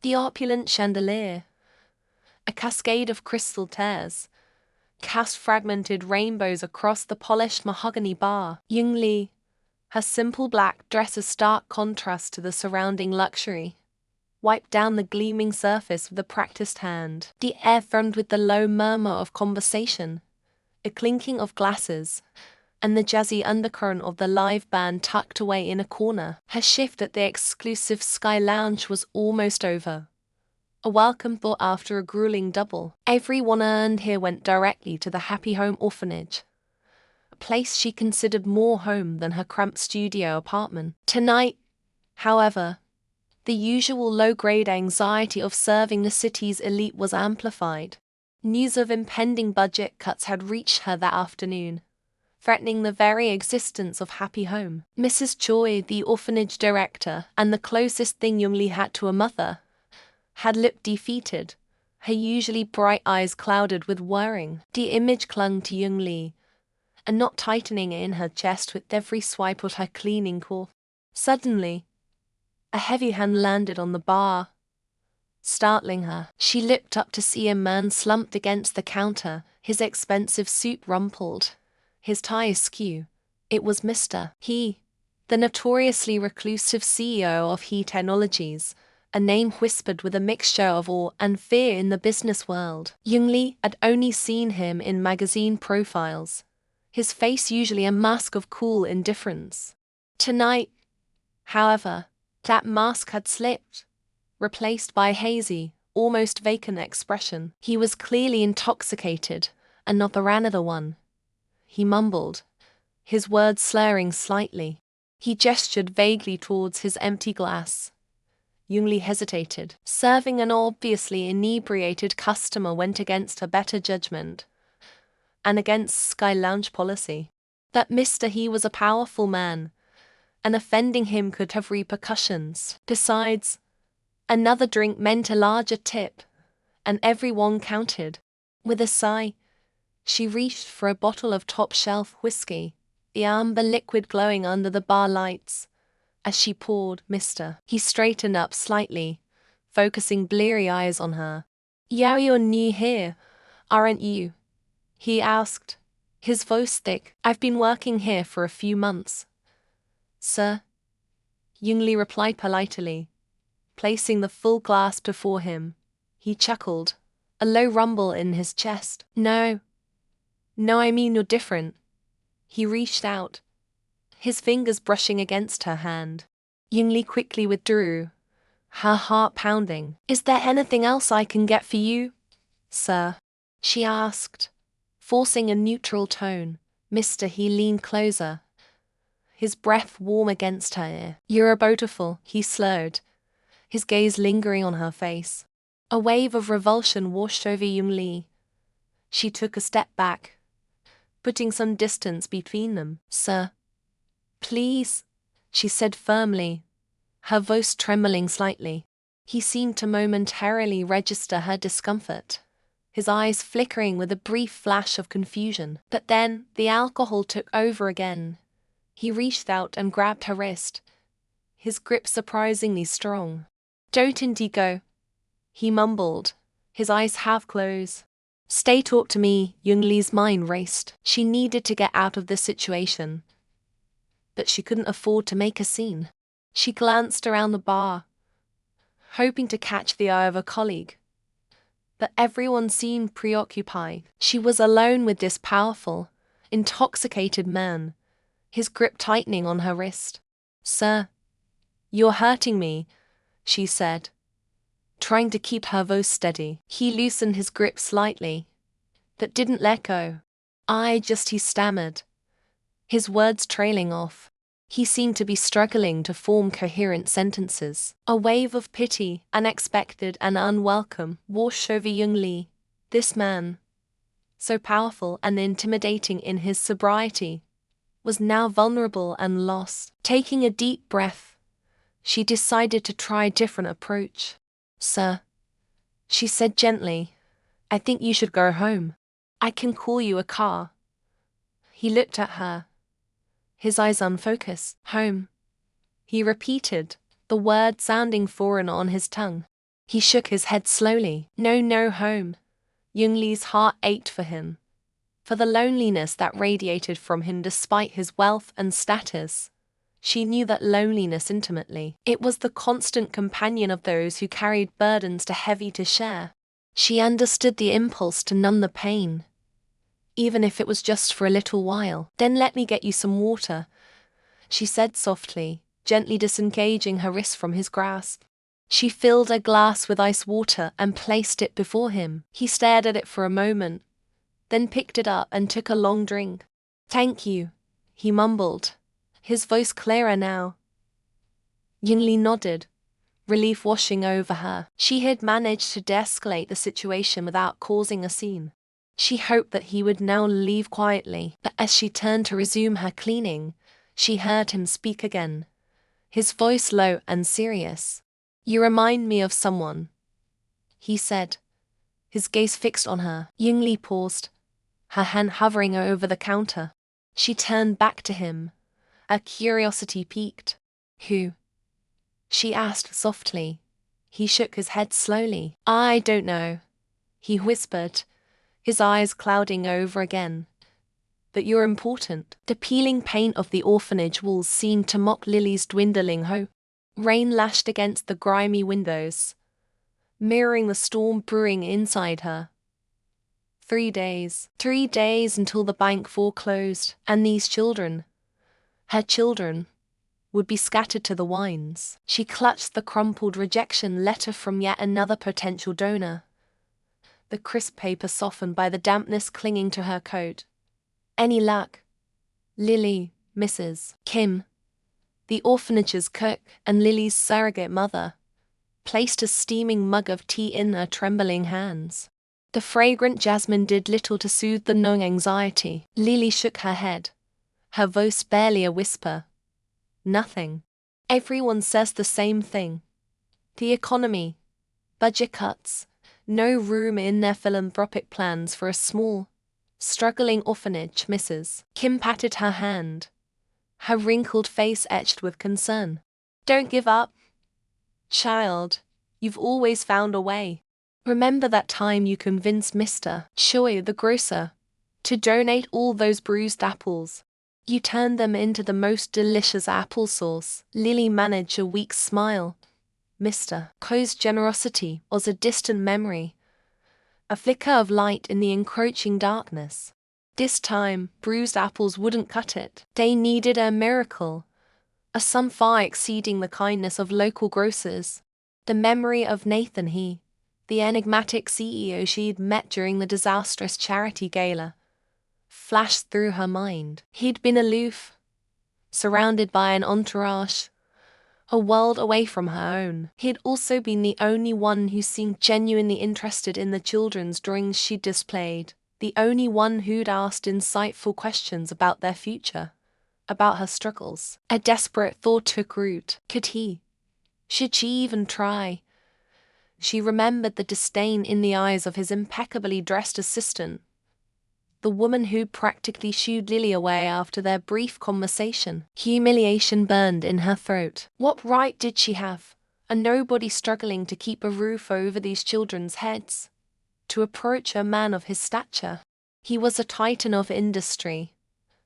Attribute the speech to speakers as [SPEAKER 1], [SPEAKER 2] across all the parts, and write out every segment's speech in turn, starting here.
[SPEAKER 1] The opulent chandelier, a cascade of crystal tears, cast fragmented rainbows across the polished mahogany bar. Yung Lee, her simple black dress a stark contrast to the surrounding luxury, wiped down the gleaming surface with a practiced hand. The air thrummed with the low murmur of conversation, a clinking of glasses, and the jazzy undercurrent of the live band tucked away in a corner. Her shift at the exclusive Sky Lounge was almost over. A welcome thought after a grueling double. Everyone earned here went directly to the Happy Home Orphanage, a place she considered more home than her cramped studio apartment. Tonight, however, the usual low-grade anxiety of serving the city's elite was amplified. News of impending budget cuts had reached her that afternoon, threatening the very existence of Happy Home. Mrs. Choi, the orphanage director, and the closest thing Yung Lee had to a mother, had looked defeated, her usually bright eyes clouded with worrying. The image clung to Yung Lee, a knot tightening in her chest with every swipe of her cleaning cloth. Suddenly, a heavy hand landed on the bar, startling her. She looked up to see a man slumped against the counter, his expensive suit rumpled, his tie askew. It was Mr. He, the notoriously reclusive CEO of He Technologies, a name whispered with a mixture of awe and fear in the business world. Yung Lee had only seen him in magazine profiles, his face usually a mask of cool indifference. Tonight, however, that mask had slipped, replaced by a hazy, almost vacant expression. He was clearly intoxicated, and not the another one. He mumbled, his words slurring slightly. He gestured vaguely towards his empty glass. Yung Lee hesitated. Serving an obviously inebriated customer went against her better judgment, and against Sky Lounge policy. That Mr. He was a powerful man, and offending him could have repercussions. Besides, another drink meant a larger tip, and everyone counted. With a sigh, she reached for a bottle of top-shelf whiskey, the amber liquid glowing under the bar lights. As she poured, He straightened up slightly, focusing bleary eyes on her. You're new here, aren't you? He asked, his voice thick. I've been working here for a few months. Sir? Yung Lee replied politely, placing the full glass before him. He chuckled, a low rumble in his chest. No, I mean you're different. He reached out, his fingers brushing against her hand. Yung Lee quickly withdrew, her heart pounding. Is there anything else I can get for you, sir? She asked, forcing a neutral tone. He leaned closer, his breath warm against her ear. You're beautiful, he slurred, his gaze lingering on her face. A wave of revulsion washed over Yung Lee. She took a step back, putting some distance between them. Sir, please, she said firmly, her voice trembling slightly. He seemed to momentarily register her discomfort, his eyes flickering with a brief flash of confusion. But then, the alcohol took over again. He reached out and grabbed her wrist, his grip surprisingly strong. Don't indigo, he mumbled, his eyes half closed. Stay, talk to me. Yung Lee's mind raced. She needed to get out of this situation, but she couldn't afford to make a scene. She glanced around the bar, hoping to catch the eye of a colleague, but everyone seemed preoccupied. She was alone with this powerful, intoxicated man, his grip tightening on her wrist. Sir, you're hurting me, she said, trying to keep her voice steady. He loosened his grip slightly, but didn't let go. He stammered, his words trailing off. He seemed to be struggling to form coherent sentences. A wave of pity, unexpected and unwelcome, washed over Yung Lee. This man, so powerful and intimidating in his sobriety, was now vulnerable and lost. Taking a deep breath, she decided to try a different approach. Sir, she said gently, I think you should go home. I can call you a car. He looked at her, his eyes unfocused. Home, he repeated, the word sounding foreign on his tongue. He shook his head slowly. No home. Young-Lee's heart ached for him, for the loneliness that radiated from him despite his wealth and status. She knew that loneliness intimately. It was the constant companion of those who carried burdens too heavy to share. She understood the impulse to numb the pain, even if it was just for a little while. "Then let me get you some water," she said softly, gently disengaging her wrist from his grasp. She filled a glass with ice water and placed it before him. He stared at it for a moment, then picked it up and took a long drink. "Thank you," he mumbled, his voice clearer now. Young-Lee nodded, relief washing over her. She had managed to de-escalate the situation without causing a scene. She hoped that he would now leave quietly, but as she turned to resume her cleaning, she heard him speak again, his voice low and serious. "You remind me of someone," he said, his gaze fixed on her. Young-Lee paused, her hand hovering over the counter. She turned back to him, her curiosity piqued. "Who?" she asked softly. He shook his head slowly. "I don't know," he whispered, his eyes clouding over again. "But you're important." The peeling paint of the orphanage walls seemed to mock Lily's dwindling hope. Rain lashed against the grimy windows, mirroring the storm brewing inside her. 3 days. 3 days until the bank foreclosed, and these children, her children, would be scattered to the winds. She clutched the crumpled rejection letter from yet another potential donor, the crisp paper softened by the dampness clinging to her coat. "Any luck? Lily, Mrs. Kim," the orphanage's cook and Lily's surrogate mother, placed a steaming mug of tea in her trembling hands. The fragrant jasmine did little to soothe the gnawing anxiety. Lily shook her head, her voice barely a whisper. "Nothing. Everyone says the same thing. The economy, budget cuts, no room in their philanthropic plans for a small, struggling orphanage." Mrs. Kim patted her hand, her wrinkled face etched with concern. "Don't give up, child. You've always found a way. Remember that time you convinced Mr. Choi, the grocer, to donate all those bruised apples? You turned them into the most delicious applesauce." Lily managed a weak smile. Mr. Choi's generosity was a distant memory, a flicker of light in the encroaching darkness. This time, bruised apples wouldn't cut it. They needed a miracle, a sum far exceeding the kindness of local grocers. The memory of Nathan the enigmatic CEO she'd met during the disastrous charity gala, flashed through her mind. He'd been aloof, surrounded by an entourage, a world away from her own. He'd also been the only one who seemed genuinely interested in the children's drawings she'd displayed, the only one who'd asked insightful questions about their future, about her struggles. A desperate thought took root. Should she even try? She remembered the disdain in the eyes of his impeccably dressed assistant, the woman who practically shooed Lily away after their brief conversation. Humiliation burned in her throat. What right did she have, a nobody struggling to keep a roof over these children's heads, to approach a man of his stature? He was a titan of industry,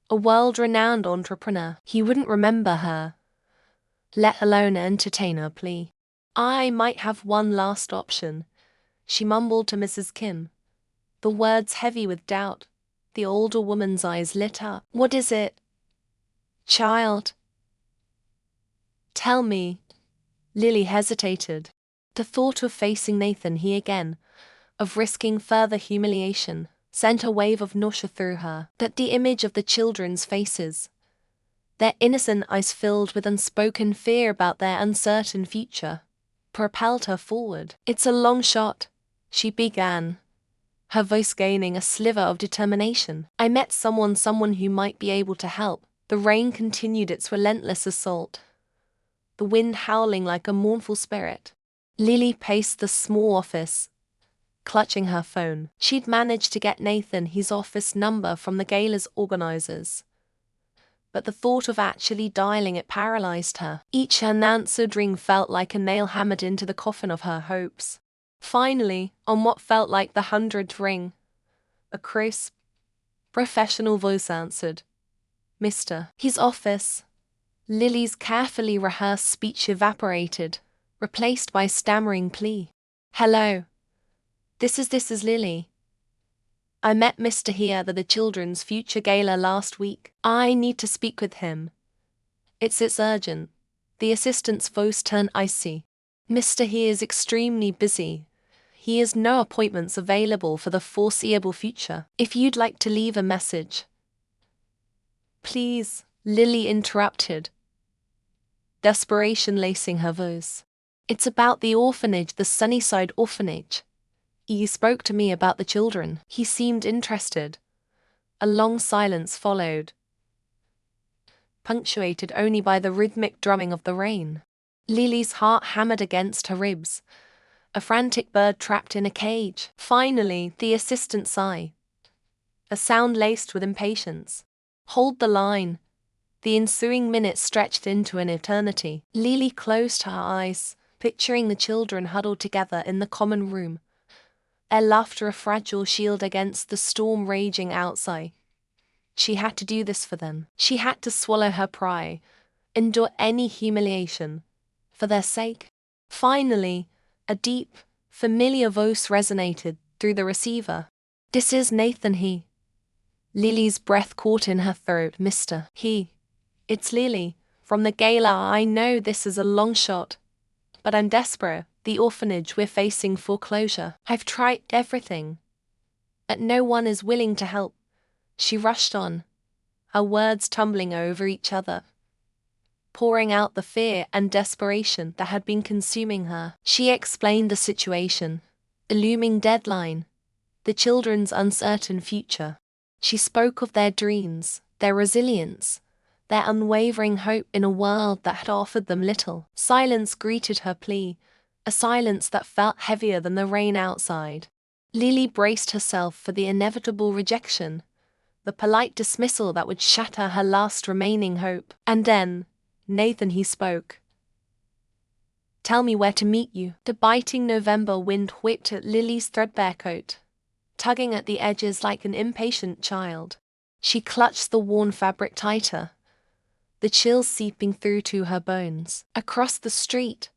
[SPEAKER 1] a world-renowned entrepreneur. He wouldn't remember her, let alone entertain her plea. "I might have one last option," she mumbled to Mrs. Kim, the words heavy with doubt. The older woman's eyes lit up. "What is it, child? Tell me." Lily hesitated. The thought of facing Nathan again, of risking further humiliation, sent a wave of nausea through her. But the image of the children's faces, their innocent eyes filled with unspoken fear about their uncertain future, propelled her forward. "It's a long shot," she began, her voice gaining a sliver of determination. "I met someone who might be able to help." The rain continued its relentless assault, the wind howling like a mournful spirit. Lily paced the small office, clutching her phone. She'd managed to get Nathan his office number from the gala's organizers, but the thought of actually dialing it paralyzed her. Each unanswered ring felt like a nail hammered into the coffin of her hopes. Finally, on what felt like the 100th ring, a crisp, professional voice answered. Mr. His office. Lily's carefully rehearsed speech evaporated, replaced by a stammering plea. Hello. This is Lily. I met Mr. here at the children's future gala last week. I need to speak with him. It's urgent. The assistant's voice turned icy. Mr. He is extremely busy. He has no appointments available for the foreseeable future. If you'd like to leave a message. Please, Lily interrupted, desperation lacing her voice. It's about the orphanage, the Sunnyside Orphanage. He spoke to me about the children. He seemed interested. A long silence followed, punctuated only by the rhythmic drumming of the rain. Lily's heart hammered against her ribs, a frantic bird trapped in a cage. Finally, the assistant sighed, a sound laced with impatience. Hold the line. The ensuing minutes stretched into an eternity. Lily closed her eyes, picturing the children huddled together in the common room, their laughter a fragile shield against the storm raging outside. She had to do this for them. She had to swallow her pride, endure any humiliation, for their sake. Finally, a deep, familiar voice resonated through the receiver. This is Nathan He. Lily's breath caught in her throat. Mr. He. It's Lily, from the gala. I know this is a long shot, but I'm desperate. The orphanage, we're facing foreclosure. I've tried everything, but no one is willing to help. She rushed on, her words tumbling over each other, pouring out the fear and desperation that had been consuming her. She explained the situation, the looming deadline, the children's uncertain future. She spoke of their dreams, their resilience, their unwavering hope in a world that had offered them little. Silence greeted her plea, a silence that felt heavier than the rain outside. Lily braced herself for the inevitable rejection, the polite dismissal that would shatter her last remaining hope. And then, Nathan He spoke. Tell me where to meet you. The biting November wind whipped at Lily's threadbare coat, tugging at the edges like an impatient child. She clutched the worn fabric tighter, the chills seeping through to her bones. Across the street,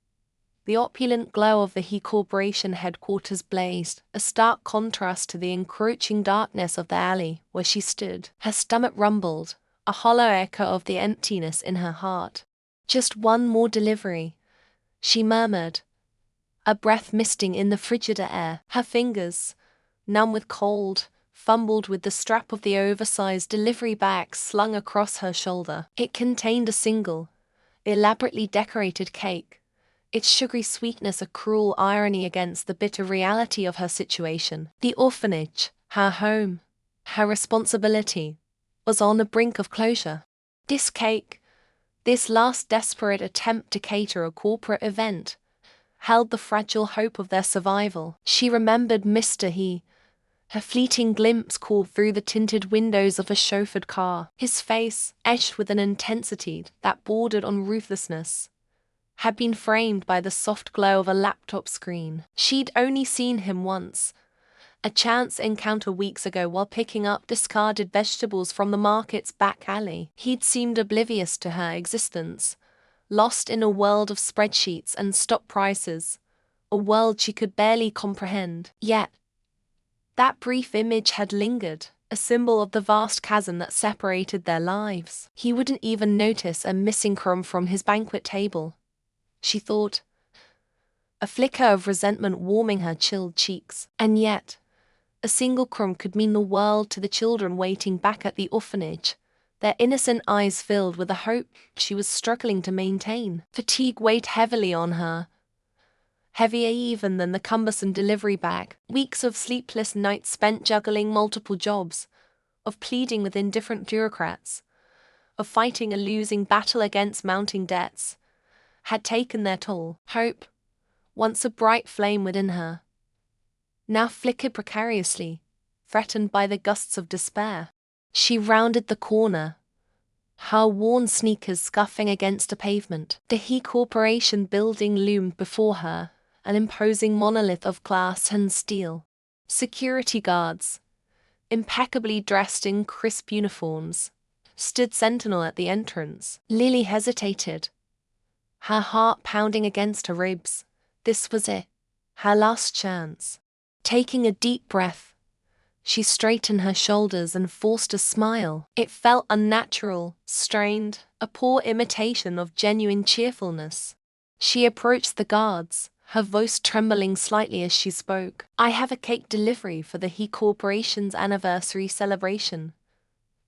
[SPEAKER 1] the opulent glow of the He Corporation headquarters blazed, a stark contrast to the encroaching darkness of the alley where she stood. Her stomach rumbled, a hollow echo of the emptiness in her heart. Just one more delivery, she murmured, a breath misting in the frigider air. Her fingers, numb with cold, fumbled with the strap of the oversized delivery bag slung across her shoulder. It contained a single, elaborately decorated cake, its sugary sweetness a cruel irony against the bitter reality of her situation. The orphanage, her home, her responsibility, was on the brink of closure. This cake, this last desperate attempt to cater a corporate event, held the fragile hope of their survival. She remembered Mr. He, her fleeting glimpse caught through the tinted windows of a chauffeured car. His face, etched with an intensity that bordered on ruthlessness, had been framed by the soft glow of a laptop screen. She'd only seen him once, a chance encounter weeks ago while picking up discarded vegetables from the market's back alley. He'd seemed oblivious to her existence, lost in a world of spreadsheets and stock prices, a world she could barely comprehend. Yet, that brief image had lingered, a symbol of the vast chasm that separated their lives. He wouldn't even notice a missing crumb from his banquet table, she thought, a flicker of resentment warming her chilled cheeks. And yet, a single crumb could mean the world to the children waiting back at the orphanage, their innocent eyes filled with a hope she was struggling to maintain. Fatigue weighed heavily on her, heavier even than the cumbersome delivery bag. Weeks of sleepless nights spent juggling multiple jobs, of pleading with indifferent bureaucrats, of fighting a losing battle against mounting debts, had taken their toll. Hope, once a bright flame within her, now flickered precariously, threatened by the gusts of despair. She rounded the corner, her worn sneakers scuffing against a pavement. The He Corporation building loomed before her, an imposing monolith of glass and steel. Security guards, impeccably dressed in crisp uniforms, stood sentinel at the entrance. Lily hesitated, her heart pounding against her ribs. This was it, her last chance. Taking a deep breath, she straightened her shoulders and forced a smile. It felt unnatural, strained, a poor imitation of genuine cheerfulness. She approached the guards, her voice trembling slightly as she spoke. "I have a cake delivery for the He Corporation's anniversary celebration."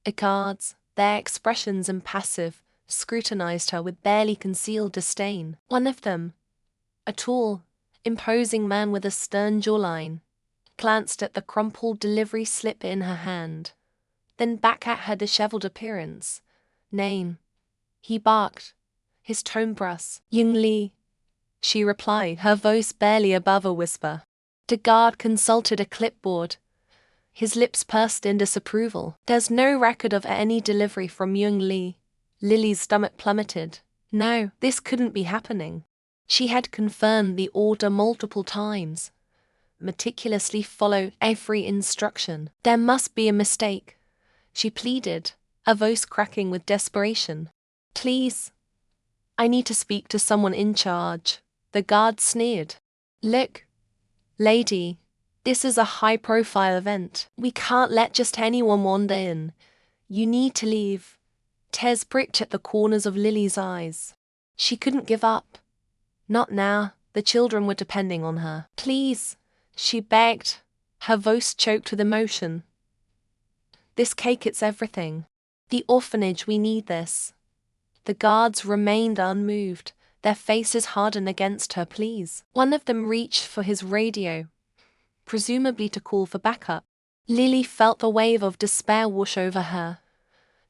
[SPEAKER 1] The guards, their expressions impassive, scrutinized her with barely concealed disdain. One of them, a tall, imposing man with a stern jawline, glanced at the crumpled delivery slip in her hand, then back at her disheveled appearance. "Name," he barked, his tone brusque. "Young Lee," she replied, her voice barely above a whisper. The guard consulted a clipboard, his lips pursed in disapproval. "There's no record of any delivery from Young Lee." Lily's stomach plummeted. No, this couldn't be happening. She had confirmed the order multiple times, meticulously followed every instruction. There must be a mistake, she pleaded, a voice cracking with desperation. "Please, I need to speak to someone in charge." The guard sneered. "Look, lady, this is a high-profile event. We can't let just anyone wander in. You need to leave." Tears pricked at the corners of Lily's eyes. She couldn't give up. Not now, the children were depending on her. "Please," she begged, her voice choked with emotion. "This cake, it's everything. The orphanage, we need this." The guards remained unmoved, their faces hardened against her pleas. One of them reached for his radio, presumably to call for backup. Lily felt the wave of despair wash over her.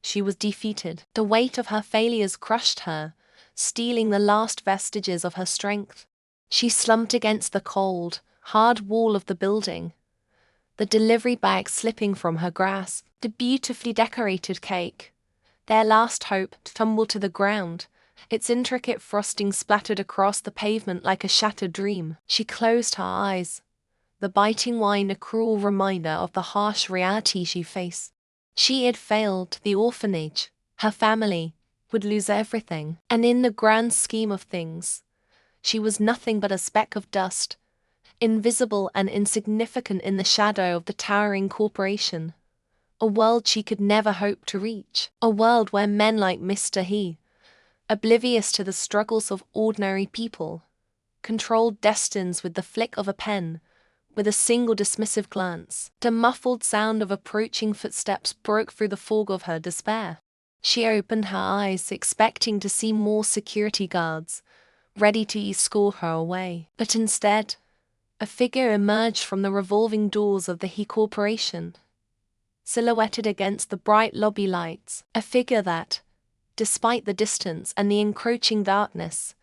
[SPEAKER 1] She was defeated. The weight of her failures crushed her, stealing the last vestiges of her strength. She slumped against the cold, hard wall of the building, the delivery bag slipping from her grasp. The beautifully decorated cake, their last hope, tumbled to the ground, its intricate frosting splattered across the pavement like a shattered dream. She closed her eyes, the biting wine a cruel reminder of the harsh reality she faced. She had failed. The orphanage, her family, would lose everything. And in the grand scheme of things, she was nothing but a speck of dust, invisible and insignificant in the shadow of the towering corporation. A world she could never hope to reach. A world where men like Mr. He, oblivious to the struggles of ordinary people, controlled destinies with the flick of a pen, with a single dismissive glance. The muffled sound of approaching footsteps broke through the fog of her despair. She opened her eyes, expecting to see more security guards, ready to escort her away. But instead, a figure emerged from the revolving doors of the He Corporation, silhouetted against the bright lobby lights. A figure that, despite the distance and the encroaching darkness,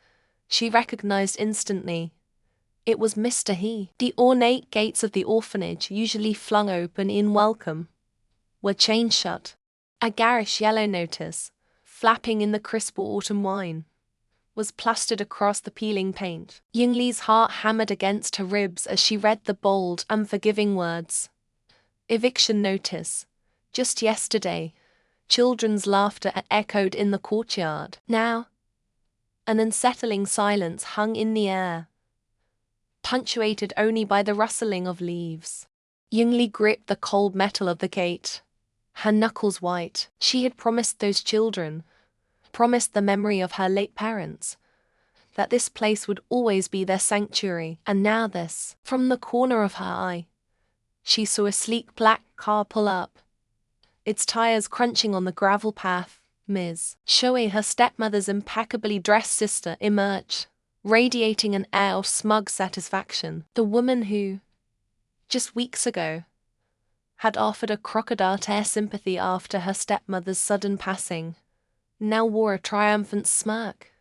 [SPEAKER 1] she recognized instantly. It was Mr. He. The ornate gates of the orphanage, usually flung open in welcome, were chained shut. A garish yellow notice, flapping in the crisp autumn wine, was plastered across the peeling paint. Young Lee's heart hammered against her ribs as she read the bold, unforgiving words. Eviction notice. Just yesterday, children's laughter had echoed in the courtyard. Now, an unsettling silence hung in the air, punctuated only by the rustling of leaves. Young Lee gripped the cold metal of the gate, her knuckles white. She had promised those children, promised the memory of her late parents, that this place would always be their sanctuary. And now this. From the corner of her eye, she saw a sleek black car pull up, its tires crunching on the gravel path. Ms. Shoei, her stepmother's impeccably dressed sister, emerged, radiating an air of smug satisfaction. The woman who, just weeks ago, had offered a crocodile-tear sympathy after her stepmother's sudden passing, now wore a triumphant smirk.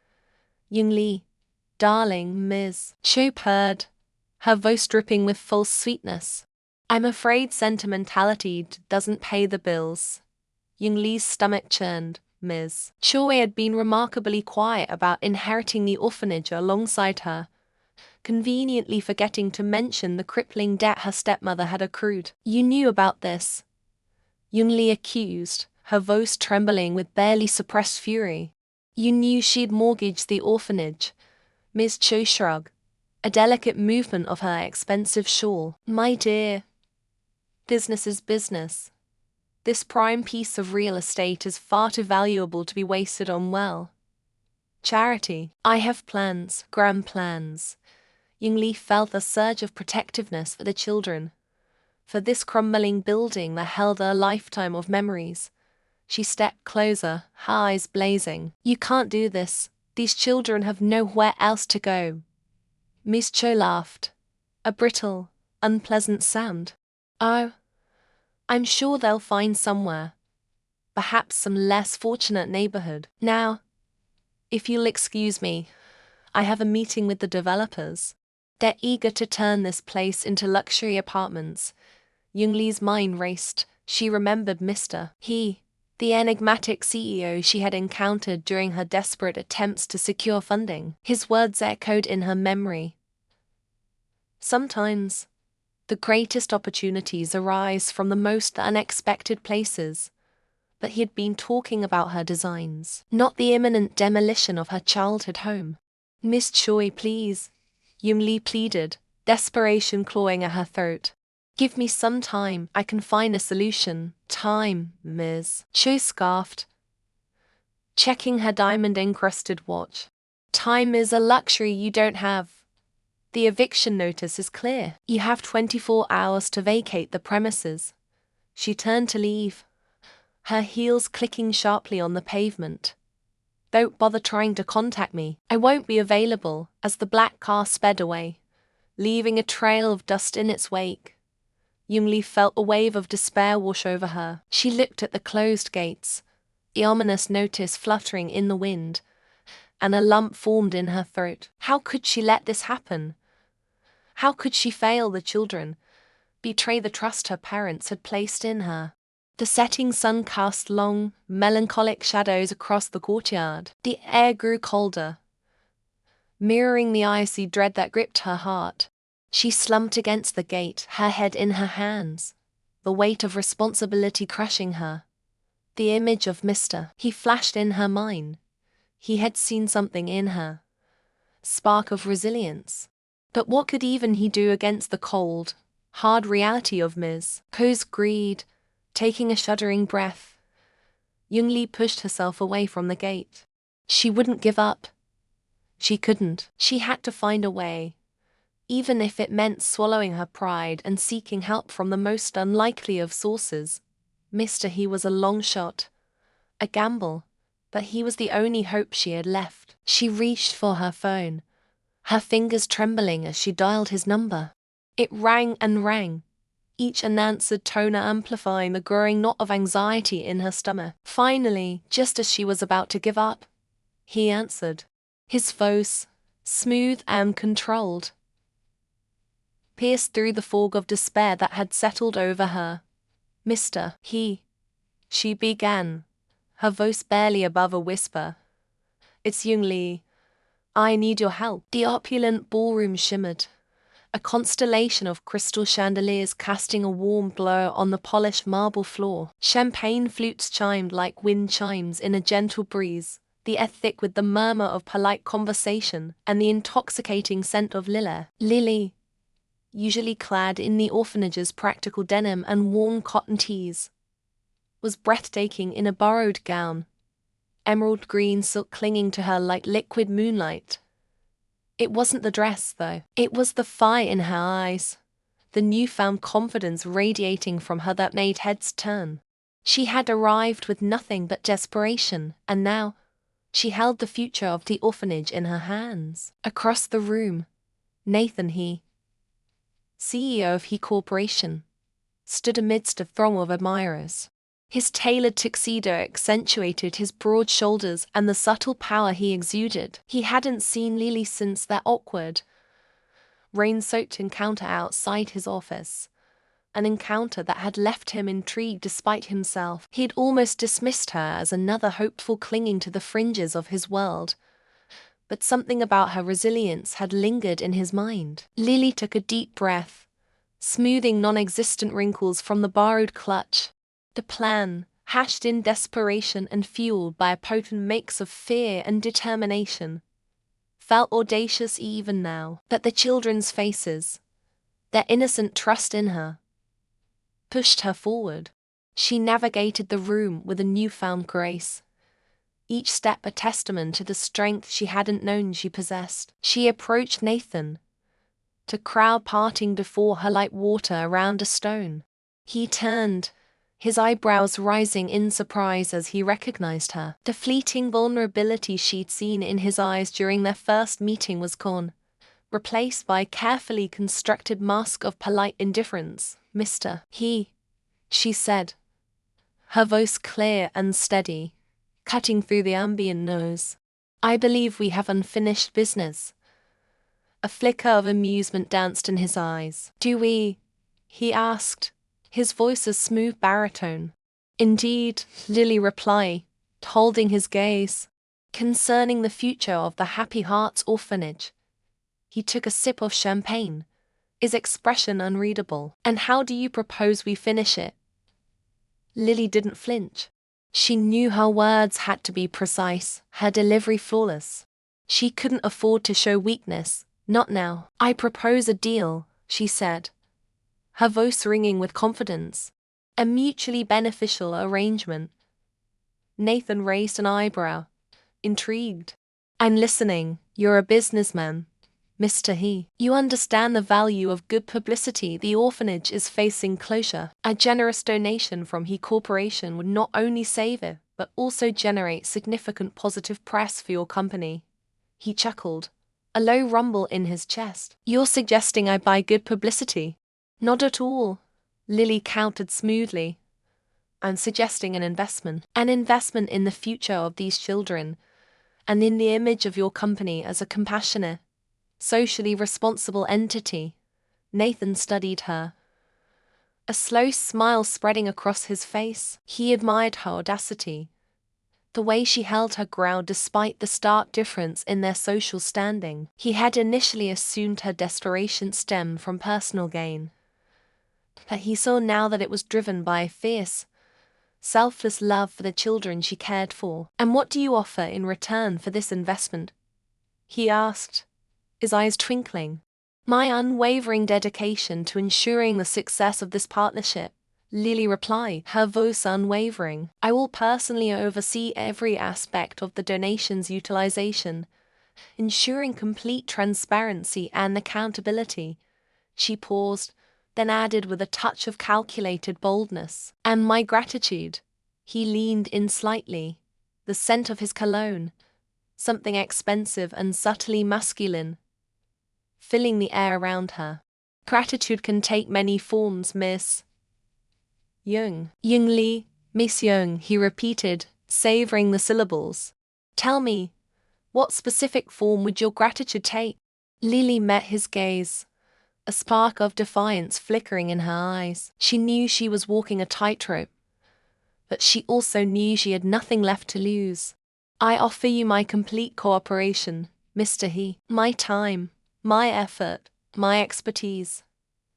[SPEAKER 1] "Young Lee, darling," Ms. Cho purred, her voice dripping with false sweetness. "I'm afraid sentimentality doesn't pay the bills." Young Lee's stomach churned. Ms. Choi had been remarkably quiet about inheriting the orphanage alongside her, conveniently forgetting to mention the crippling debt her stepmother had accrued. "You knew about this?" Young-Lee accused, her voice trembling with barely suppressed fury. "You knew she'd mortgaged the orphanage?" Ms. Cho shrugged, a delicate movement of her expensive shawl. "My dear, business is business. This prime piece of real estate is far too valuable to be wasted on, well, charity. I have plans, grand plans." Young-Lee felt a surge of protectiveness for the children, for this crumbling building that held a lifetime of memories. She stepped closer, her eyes blazing. "You can't do this. These children have nowhere else to go." Miss Cho laughed, a brittle, unpleasant sound. "Oh, I'm sure they'll find somewhere. Perhaps some less fortunate neighborhood. Now, if you'll excuse me, I have a meeting with the developers. They're eager to turn this place into luxury apartments." Young-Lee's mind raced. She remembered Mr. He, the enigmatic CEO she had encountered during her desperate attempts to secure funding. His words echoed in her memory. "Sometimes, the greatest opportunities arise from the most unexpected places." But he had been talking about her designs, not the imminent demolition of her childhood home. "Miss Choi, please," Young-Lee pleaded, desperation clawing at her throat. "Give me some time, I can find a solution." "Time," Ms. Choi scoffed, checking her diamond-encrusted watch. "Time is a luxury you don't have. The eviction notice is clear. You have 24 hours to vacate the premises." She turned to leave, her heels clicking sharply on the pavement. "Don't bother trying to contact me. I won't be available," as the black car sped away, leaving a trail of dust in its wake. Young-Lee felt a wave of despair wash over her. She looked at the closed gates, the ominous notice fluttering in the wind, and a lump formed in her throat. How could she let this happen? How could she fail the children, betray the trust her parents had placed in her? The setting sun cast long, melancholic shadows across the courtyard. The air grew colder, mirroring the icy dread that gripped her heart. She slumped against the gate, her head in her hands, the weight of responsibility crushing her. The image of Mr. He flashed in her mind. He had seen something in her, spark of resilience. But what could even he do against the cold, hard reality of Ms. Ko's greed? Taking a shuddering breath, Young-Lee pushed herself away from the gate. She wouldn't give up. She couldn't. She had to find a way, even if it meant swallowing her pride and seeking help from the most unlikely of sources. Mr. He was a long shot, a gamble, but he was the only hope she had left. She reached for her phone, her fingers trembling as she dialed his number. It rang and rang, each unanswered tone amplifying the growing knot of anxiety in her stomach. Finally, just as she was about to give up, he answered. His voice, smooth and controlled, pierced through the fog of despair that had settled over her. "Mr. He," she began, her voice barely above a whisper. "It's Young-Lee. I need your help." The opulent ballroom shimmered, a constellation of crystal chandeliers casting a warm glow on the polished marble floor. Champagne flutes chimed like wind chimes in a gentle breeze, the air thick with the murmur of polite conversation and the intoxicating scent of lilac. Lily, usually clad in the orphanage's practical denim and warm cotton tees, was breathtaking in a borrowed gown, emerald green silk clinging to her like liquid moonlight. It wasn't the dress, though. It was the fire in her eyes, the newfound confidence radiating from her that made heads turn. She had arrived with nothing but desperation, and now she held the future of the orphanage in her hands. Across the room, Nathan He, CEO of He Corporation, stood amidst a throng of admirers. His tailored tuxedo accentuated his broad shoulders and the subtle power he exuded. He hadn't seen Lily since that awkward, rain-soaked encounter outside his office, an encounter that had left him intrigued despite himself. He'd almost dismissed her as another hopeful clinging to the fringes of his world. But something about her resilience had lingered in his mind. Lily took a deep breath, smoothing non-existent wrinkles from the borrowed clutch. The plan, hatched in desperation and fueled by a potent mix of fear and determination, felt audacious even now. But the children's faces, their innocent trust in her, pushed her forward. She navigated the room with a newfound grace, each step a testament to the strength she hadn't known she possessed. She approached Nathan, the crowd parting before her like water around a stone. He turned, his eyebrows rising in surprise as he recognized her. The fleeting vulnerability she'd seen in his eyes during their first meeting was gone, replaced by a carefully constructed mask of polite indifference. "Mr. He," she said, her voice clear and steady, cutting through the ambient noise. "I believe we have unfinished business." A flicker of amusement danced in his eyes. "Do we?" he asked, his voice a smooth baritone. "Indeed," Lily replied, holding his gaze. "Concerning the future of the Happy Hearts Orphanage." He took a sip of champagne, his expression unreadable. "And how do you propose we finish it?" Lily didn't flinch. She knew her words had to be precise, her delivery flawless. She couldn't afford to show weakness, not now. "I propose a deal," she said, her voice ringing with confidence. "A mutually beneficial arrangement." Nathan raised an eyebrow, intrigued. "I'm listening. You're a businessman, Mr. He. You understand the value of good publicity. The orphanage is facing closure. A generous donation from He Corporation would not only save it, but also generate significant positive press for your company." He chuckled, a low rumble in his chest. "You're suggesting I buy good publicity?" "Not at all," Lily countered smoothly. "I'm suggesting an investment. An investment in the future of these children, and in the image of your company as a compassionate, socially responsible entity." Nathan studied her, a slow smile spreading across his face. He admired her audacity, the way she held her ground despite the stark difference in their social standing. He had initially assumed her desperation stemmed from personal gain, but he saw now that it was driven by a fierce, selfless love for the children she cared for. "And what do you offer in return for this investment?" he asked, his eyes twinkling. "My unwavering dedication to ensuring the success of this partnership," Lily replied, her voice unwavering. "I will personally oversee every aspect of the donation's utilization, ensuring complete transparency and accountability." She paused, then added with a touch of calculated boldness, "And my gratitude." He leaned in slightly, the scent of his cologne, something expensive and subtly masculine, filling the air around her. "Gratitude can take many forms, Miss Young." "Young Lee, Miss Young," he repeated, savoring the syllables. "Tell me, what specific form would your gratitude take?" Lily met his gaze, a spark of defiance flickering in her eyes. She knew she was walking a tightrope, but she also knew she had nothing left to lose. "I offer you my complete cooperation, Mr. He. My time, my effort, my expertise."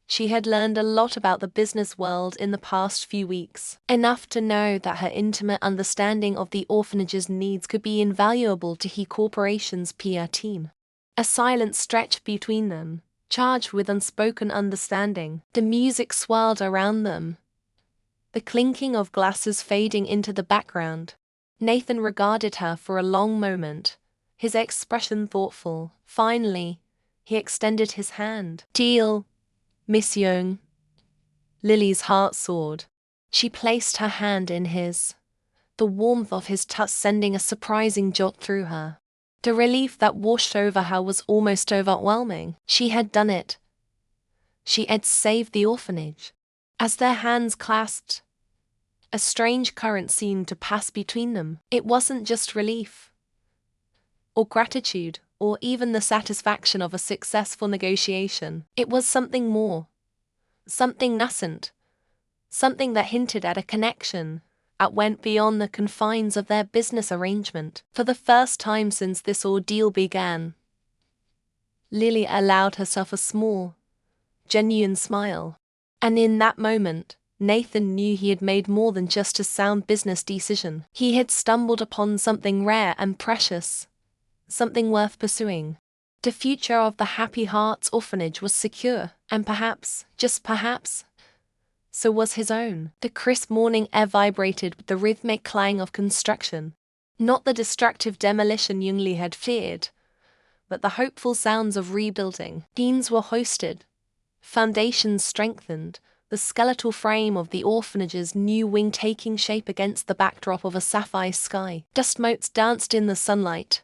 [SPEAKER 1] She had learned a lot about the business world in the past few weeks, enough to know that her intimate understanding of the orphanage's needs could be invaluable to He Corporation's PR team. A silence stretched between them, charged with unspoken understanding. The music swirled around them, the clinking of glasses fading into the background. Nathan regarded her for a long moment, his expression thoughtful. Finally, he extended his hand. "Deal, Miss Young." Lily's heart soared. She placed her hand in his, the warmth of his touch sending a surprising jolt through her. The relief that washed over her was almost overwhelming. She had done it. She had saved the orphanage. As their hands clasped, a strange current seemed to pass between them. It wasn't just relief, or gratitude, or even the satisfaction of a successful negotiation. It was something more. Something nascent, something that hinted at a connection, that went beyond the confines of their business arrangement. For the first time since this ordeal began, Lily allowed herself a small, genuine smile. And in that moment, Nathan knew he had made more than just a sound business decision. He had stumbled upon something rare and precious, something worth pursuing. The future of the Happy Hearts Orphanage was secure, and perhaps, just perhaps, so was his own. The crisp morning air vibrated with the rhythmic clang of construction. Not the destructive demolition Jungli had feared, but the hopeful sounds of rebuilding. Beams were hoisted, foundations strengthened, the skeletal frame of the orphanage's new wing taking shape against the backdrop of a sapphire sky. Dust motes danced in the sunlight,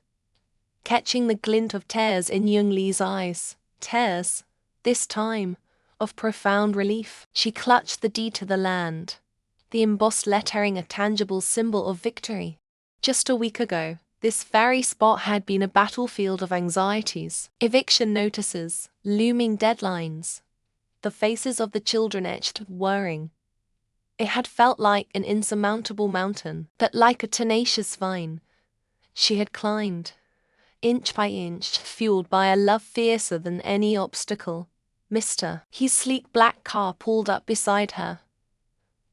[SPEAKER 1] catching the glint of tears in Jungli's eyes. Tears, this time, of profound relief. She clutched the deed to the land, the embossed lettering a tangible symbol of victory. Just a week ago, this very spot had been a battlefield of anxieties. Eviction notices, looming deadlines, the faces of the children etched with worrying. It had felt like an insurmountable mountain that, like a tenacious vine, she had climbed, inch by inch, fueled by a love fiercer than any obstacle. His sleek black car pulled up beside her,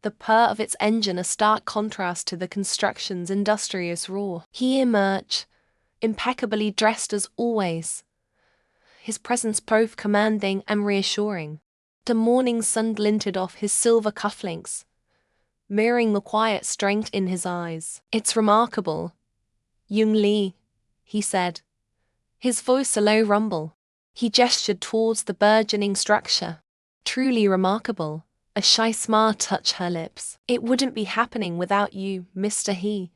[SPEAKER 1] the purr of its engine a stark contrast to the construction's industrious roar. He emerged, impeccably dressed as always, his presence both commanding and reassuring. The morning sun glinted off his silver cufflinks, mirroring the quiet strength in his eyes. "It's remarkable, Jungli," he said, his voice a low rumble. He gestured towards the burgeoning structure. "Truly remarkable." A shy smile touched her lips. "It wouldn't be happening without you, Mr. He."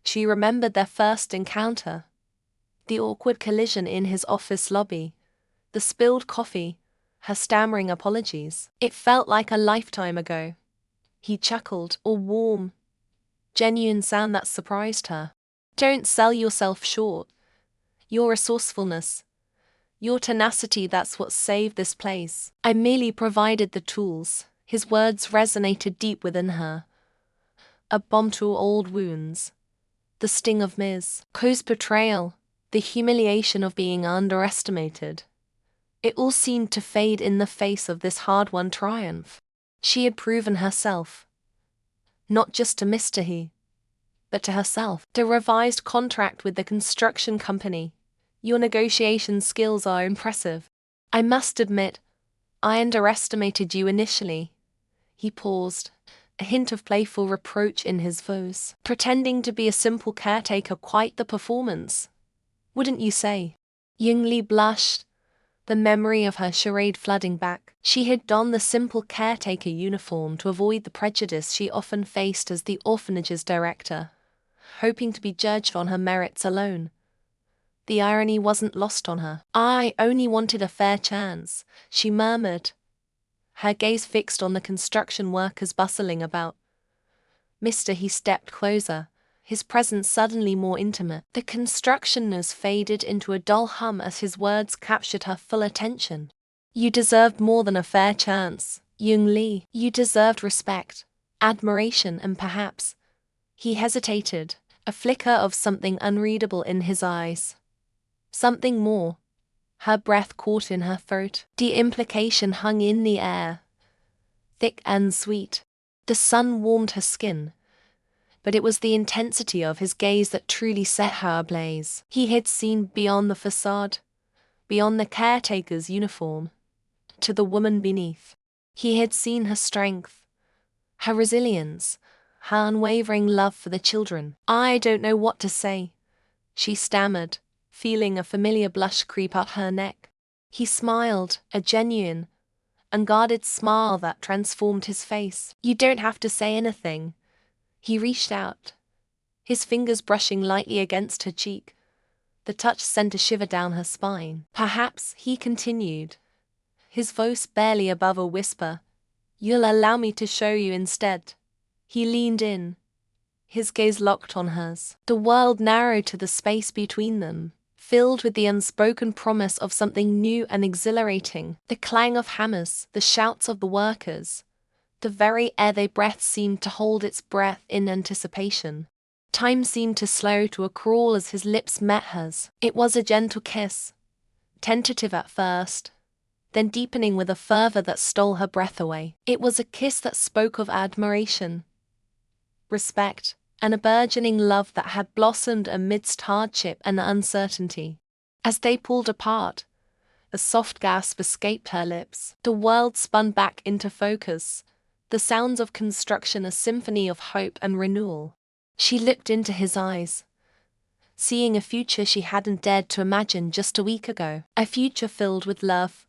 [SPEAKER 1] She remembered their first encounter, the awkward collision in his office lobby, the spilled coffee, her stammering apologies. It felt like a lifetime ago. He chuckled, a warm, genuine sound that surprised her. "Don't sell yourself short. Your resourcefulness, your tenacity, that's what saved this place. I merely provided the tools." His words resonated deep within her. A balm to old wounds, the sting of Ms. Ko's betrayal, the humiliation of being underestimated. It all seemed to fade in the face of this hard-won triumph. She had proven herself, not just to Mr. He, but to herself. The revised contract with the construction company. "Your negotiation skills are impressive. I must admit, I underestimated you initially." He paused, a hint of playful reproach in his voice. "Pretending to be a simple caretaker, quite the performance, wouldn't you say?" Jungli blushed, the memory of her charade flooding back. She had donned the simple caretaker uniform to avoid the prejudice she often faced as the orphanage's director, hoping to be judged on her merits alone. The irony wasn't lost on her. "I only wanted a fair chance," she murmured, her gaze fixed on the construction workers bustling about. Mr. He stepped closer, his presence suddenly more intimate. The construction noise faded into a dull hum as his words captured her full attention. "You deserved more than a fair chance, Jungli. You deserved respect, admiration, and perhaps—" He hesitated, a flicker of something unreadable in his eyes. "Something more." Her breath caught in her throat. The implication hung in the air, thick and sweet. The sun warmed her skin, but it was the intensity of his gaze that truly set her ablaze. He had seen beyond the facade, beyond the caretaker's uniform, to the woman beneath. He had seen her strength, her resilience, her unwavering love for the children. "I don't know what to say," she stammered, feeling a familiar blush creep up her neck. He smiled, a genuine, unguarded smile that transformed his face. "You don't have to say anything." He reached out, his fingers brushing lightly against her cheek. The touch sent a shiver down her spine. "Perhaps," he continued, his voice barely above a whisper, "you'll allow me to show you instead." He leaned in, his gaze locked on hers. The world narrowed to the space between them, filled with the unspoken promise of something new and exhilarating. The clang of hammers, the shouts of the workers, the very air they breathed seemed to hold its breath in anticipation. Time seemed to slow to a crawl as his lips met hers. It was a gentle kiss, tentative at first, then deepening with a fervor that stole her breath away. It was a kiss that spoke of admiration, respect, and a burgeoning love that had blossomed amidst hardship and uncertainty. As they pulled apart, a soft gasp escaped her lips. The world spun back into focus, the sounds of construction a symphony of hope and renewal. She looked into his eyes, seeing a future she hadn't dared to imagine just a week ago. A future filled with love,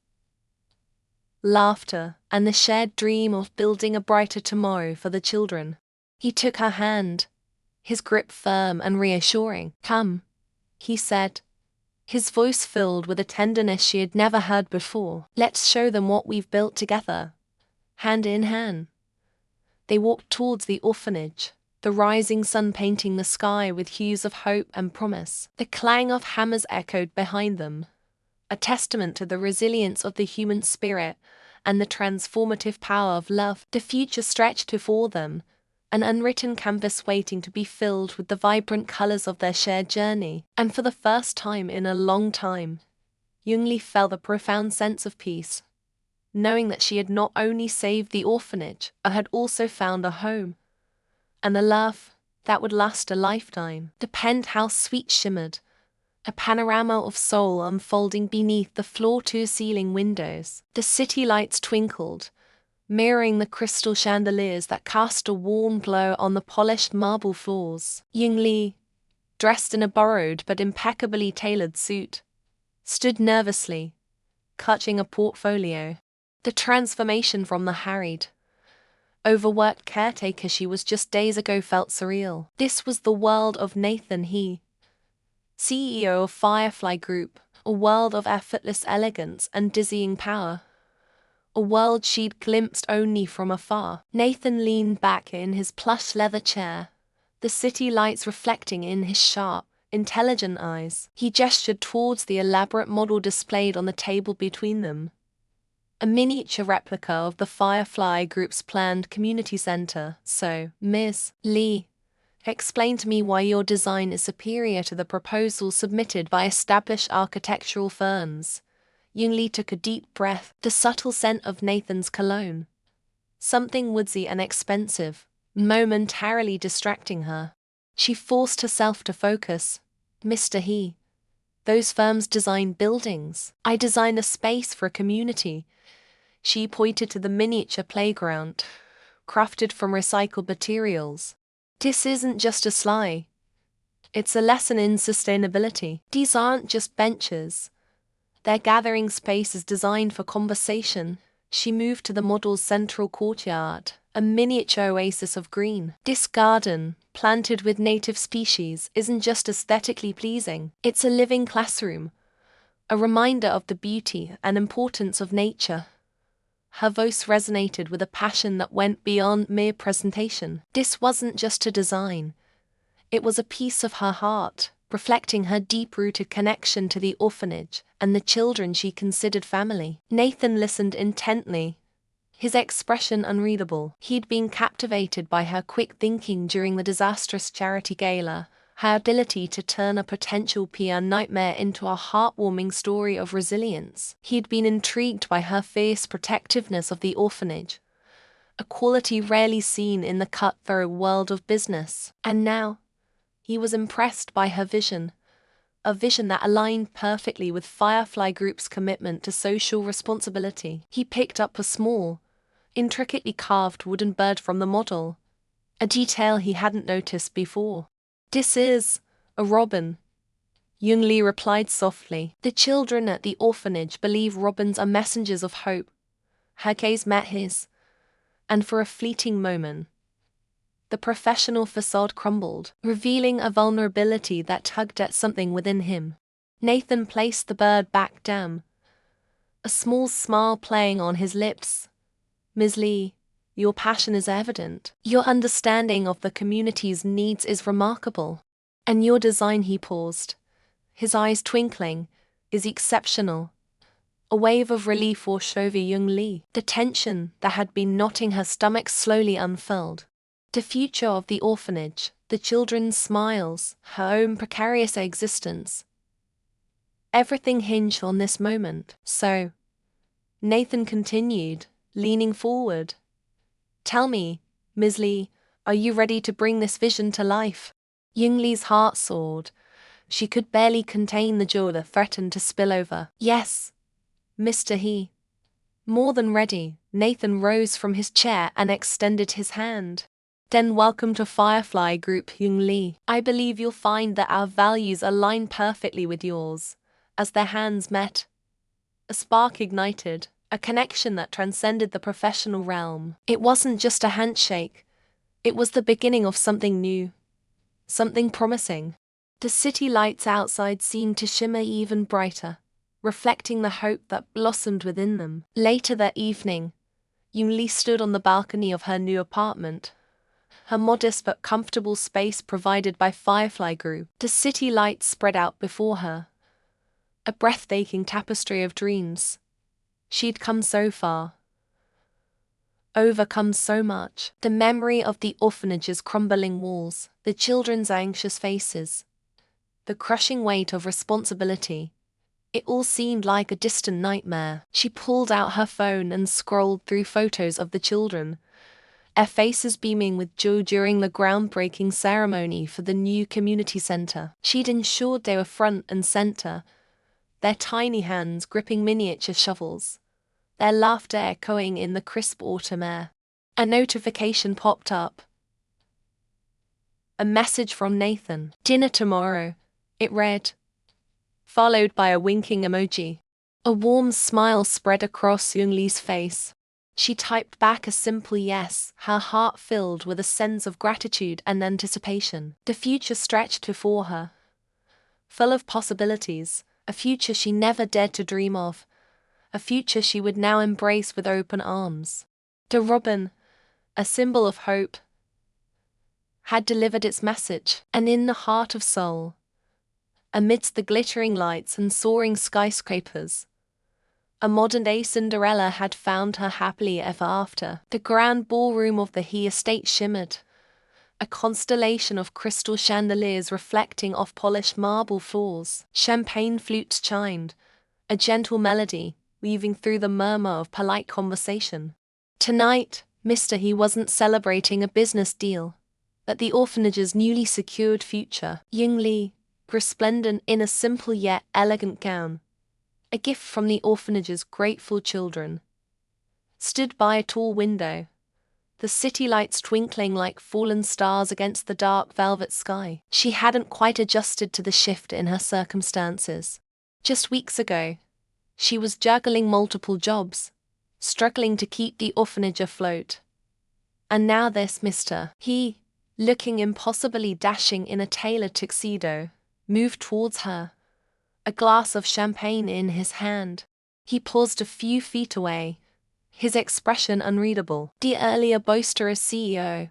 [SPEAKER 1] laughter, and the shared dream of building a brighter tomorrow for the children. He took her hand, his grip firm and reassuring. "Come," he said, his voice filled with a tenderness she had never heard before. "Let's show them what we've built together." Hand in hand, they walked towards the orphanage, the rising sun painting the sky with hues of hope and promise. The clang of hammers echoed behind them, a testament to the resilience of the human spirit and the transformative power of love. The future stretched before them, an unwritten canvas waiting to be filled with the vibrant colors of their shared journey. And for the first time in a long time, Jungli felt a profound sense of peace, knowing that she had not only saved the orphanage, but had also found a home, and a love that would last a lifetime. The penthouse suite shimmered, a panorama of Seoul unfolding beneath the floor-to-ceiling windows. The city lights twinkled, mirroring the crystal chandeliers that cast a warm glow on the polished marble floors. Jungli, dressed in a borrowed but impeccably tailored suit, stood nervously, clutching a portfolio. The transformation from the harried, overworked caretaker she was just days ago felt surreal. This was the world of Nathan He, CEO of Firefly Group, a world of effortless elegance and dizzying power. A world she'd glimpsed only from afar. Nathan leaned back in his plush leather chair, the city lights reflecting in his sharp, intelligent eyes. He gestured towards the elaborate model displayed on the table between them, a miniature replica of the Firefly Group's planned community center. "So, Ms. Lee, explain to me why your design is superior to the proposals submitted by established architectural firms." Jungli took a deep breath, the subtle scent of Nathan's cologne, something woodsy and expensive, momentarily distracting her. She forced herself to focus. "Mr. He, those firms design buildings. I design a space for a community." She pointed to the miniature playground, crafted from recycled materials. "This isn't just a slide. It's a lesson in sustainability. These aren't just benches. Their gathering space is designed for conversation." She moved to the model's central courtyard, a miniature oasis of green. "This garden, planted with native species, isn't just aesthetically pleasing. It's a living classroom, a reminder of the beauty and importance of nature." Her voice resonated with a passion that went beyond mere presentation. This wasn't just a design. It was a piece of her heart, reflecting her deep-rooted connection to the orphanage and the children she considered family. Nathan listened intently, his expression unreadable. He'd been captivated by her quick thinking during the disastrous charity gala, her ability to turn a potential PR nightmare into a heartwarming story of resilience. He'd been intrigued by her fierce protectiveness of the orphanage, a quality rarely seen in the cutthroat world of business. And now, he was impressed by her vision, a vision that aligned perfectly with Firefly Group's commitment to social responsibility. He picked up a small, intricately carved wooden bird from the model, a detail he hadn't noticed before. "This is a robin," Jungli replied softly. "The children at the orphanage believe robins are messengers of hope." Her gaze met his, and for a fleeting moment, the professional facade crumbled, revealing a vulnerability that tugged at something within him. Nathan placed the bird back down, a small smile playing on his lips. "Ms. Lee, your passion is evident. Your understanding of the community's needs is remarkable. And your design," he paused, his eyes twinkling, is exceptional. A wave of relief washed over Young Lee. The tension that had been knotting her stomach slowly unfurled. The future of the orphanage, the children's smiles, her own precarious existence. Everything hinged on this moment. So, Nathan continued, leaning forward. Tell me, Ms. Lee, are you ready to bring this vision to life? Young Lee's heart soared. She could barely contain the joy that threatened to spill over. Yes, Mr. He. More than ready, Nathan rose from his chair and extended his hand. Then welcome to Firefly Group, Young Lee. I believe you'll find that our values align perfectly with yours. As their hands met, a spark ignited, a connection that transcended the professional realm. It wasn't just a handshake. It was the beginning of something new. Something promising. The city lights outside seemed to shimmer even brighter, reflecting the hope that blossomed within them. Later that evening, Young Lee stood on the balcony of her new apartment. Her modest but comfortable space provided by Firefly Group. The city lights spread out before her. A breathtaking tapestry of dreams. She'd come so far. Overcome so much. The memory of the orphanage's crumbling walls, the children's anxious faces, the crushing weight of responsibility. It all seemed like a distant nightmare. She pulled out her phone and scrolled through photos of the children, their faces beaming with joy during the groundbreaking ceremony for the new community center. She'd ensured they were front and center, their tiny hands gripping miniature shovels, their laughter echoing in the crisp autumn air. A notification popped up. A message from Nathan. Dinner tomorrow, it read, followed by a winking emoji. A warm smile spread across Young Lee's face. She typed back a simple yes, her heart filled with a sense of gratitude and anticipation. The future stretched before her, full of possibilities, a future she never dared to dream of, a future she would now embrace with open arms. The robin, a symbol of hope, had delivered its message, and in the heart of Seoul, amidst the glittering lights and soaring skyscrapers, a modern-day Cinderella had found her happily ever after. The grand ballroom of the He estate shimmered, a constellation of crystal chandeliers reflecting off polished marble floors. Champagne flutes chimed, a gentle melody weaving through the murmur of polite conversation. Tonight, Mr. He wasn't celebrating a business deal, but the orphanage's newly secured future. Young Lee, resplendent in a simple yet elegant gown, a gift from the orphanage's grateful children, stood by a tall window, the city lights twinkling like fallen stars against the dark velvet sky. She hadn't quite adjusted to the shift in her circumstances. Just weeks ago, she was juggling multiple jobs, struggling to keep the orphanage afloat. And now this Mr. He, looking impossibly dashing in a tailored tuxedo, moved towards her, a glass of champagne in his hand. He paused a few feet away, his expression unreadable. The earlier boisterous CEO,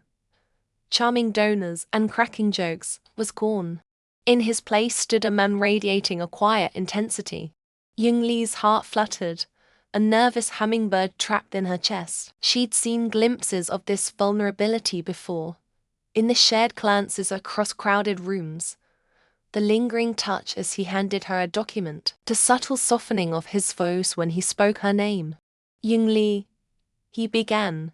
[SPEAKER 1] charming donors and cracking jokes, was gone. In his place stood a man radiating a quiet intensity. Young Lee's heart fluttered, a nervous hummingbird trapped in her chest. She'd seen glimpses of this vulnerability before, in the shared glances across crowded rooms, the lingering touch as he handed her a document, the subtle softening of his voice when he spoke her name. Young Lee, he began,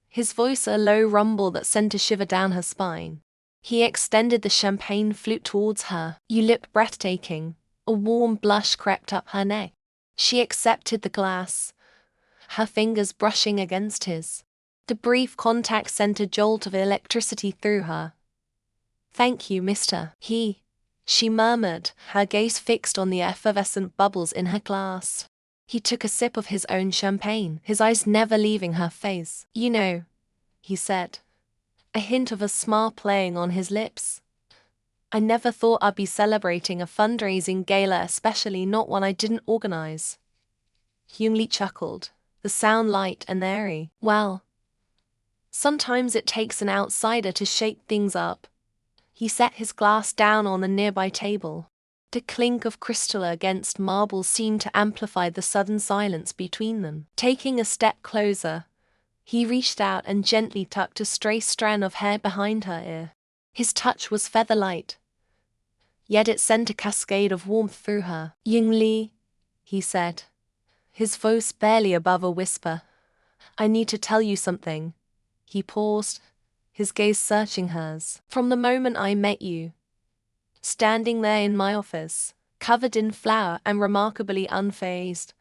[SPEAKER 1] his voice a low rumble that sent a shiver down her spine. He extended the champagne flute towards her. You look breathtaking. A warm blush crept up her neck. She accepted the glass, her fingers brushing against his. The brief contact sent a jolt of electricity through her. Thank you, Mr. He, she murmured, her gaze fixed on the effervescent bubbles in her glass. He took a sip of his own champagne, his eyes never leaving her face. You know, he said, a hint of a smile playing on his lips. I never thought I'd be celebrating a fundraising gala, especially not one I didn't organize. Young Lee chuckled, the sound light and airy. Well, sometimes it takes an outsider to shake things up. He set his glass down on a nearby table. The clink of crystal against marble seemed to amplify the sudden silence between them. Taking a step closer, he reached out and gently tucked a stray strand of hair behind her ear. His touch was feather-light, yet it sent a cascade of warmth through her. "Yingli," he said, his voice barely above a whisper. "I need to tell you something." He paused, his gaze searching hers. "From the moment I met you, standing there in my office, covered in flour and remarkably unfazed,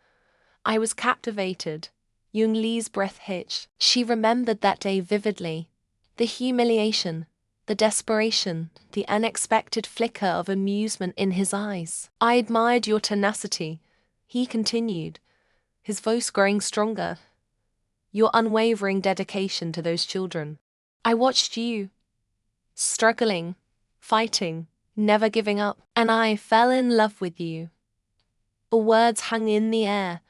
[SPEAKER 1] I was captivated." Yung Lee's breath hitched. She remembered that day vividly. The humiliation, the desperation, the unexpected flicker of amusement in his eyes. "I admired your tenacity," he continued, his voice growing stronger. "Your unwavering dedication to those children. I watched you, struggling, fighting, never giving up, and I fell in love with you." The words hung in the air,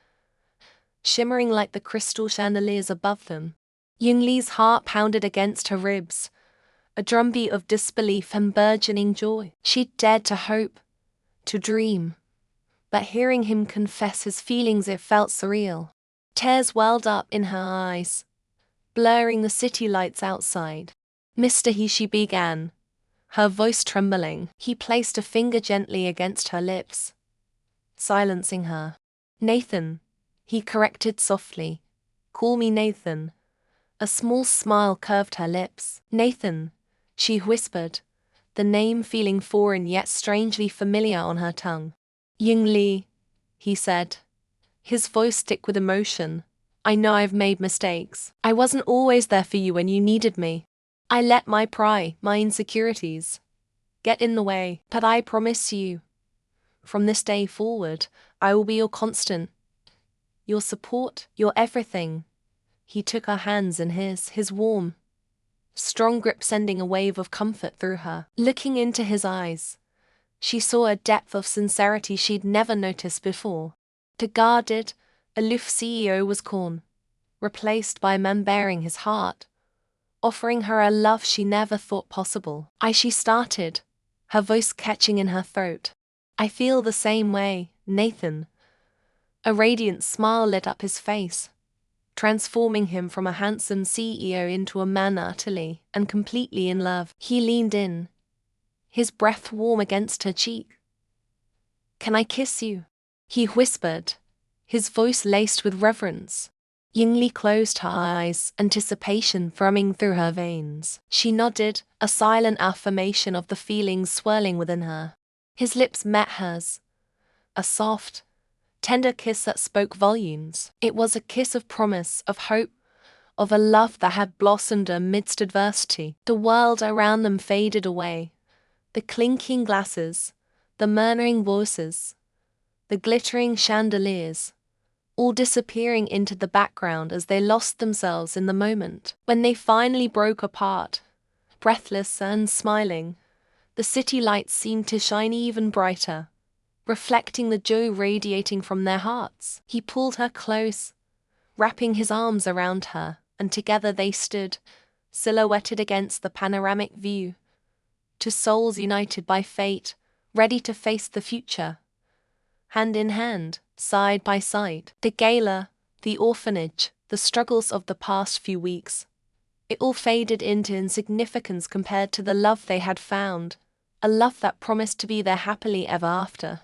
[SPEAKER 1] shimmering like the crystal chandeliers above them. Yung Lee's heart pounded against her ribs, a drumbeat of disbelief and burgeoning joy. She'd dared to hope, to dream, but hearing him confess his feelings, it felt surreal. Tears welled up in her eyes, blurring the city lights outside. "Mr. He," she began, her voice trembling. He placed a finger gently against her lips, silencing her. "Nathan," he corrected softly. "Call me Nathan." A small smile curved her lips. "Nathan," she whispered, the name feeling foreign yet strangely familiar on her tongue. "Yung Lee," he said, his voice thick with emotion. "I know I've made mistakes. I wasn't always there for you when you needed me. I let my pride, my insecurities, get in the way. But I promise you, from this day forward, I will be your constant, your support, your everything." He took her hands in his warm, strong grip sending a wave of comfort through her. Looking into his eyes, she saw a depth of sincerity she'd never noticed before. The guarded, aloof CEO was gone, replaced by a man bearing his heart, offering her a love she never thought possible. She started, her voice catching in her throat. "I feel the same way, Nathan." A radiant smile lit up his face, transforming him from a handsome CEO into a man utterly and completely in love. He leaned in, his breath warm against her cheek. "Can I kiss you?" he whispered, his voice laced with reverence. Yung Lee closed her eyes, anticipation thrumming through her veins. She nodded, a silent affirmation of the feelings swirling within her. His lips met hers, a soft, tender kiss that spoke volumes. It was a kiss of promise, of hope, of a love that had blossomed amidst adversity. The world around them faded away. The clinking glasses, the murmuring voices, the glittering chandeliers, all disappearing into the background as they lost themselves in the moment. When they finally broke apart, breathless and smiling, the city lights seemed to shine even brighter, reflecting the joy radiating from their hearts. He pulled her close, wrapping his arms around her, and together they stood, silhouetted against the panoramic view, two souls united by fate, ready to face the future. Hand in hand, side by side. The gala, the orphanage, the struggles of the past few weeks, it all faded into insignificance compared to the love they had found, a love that promised to be their happily ever after.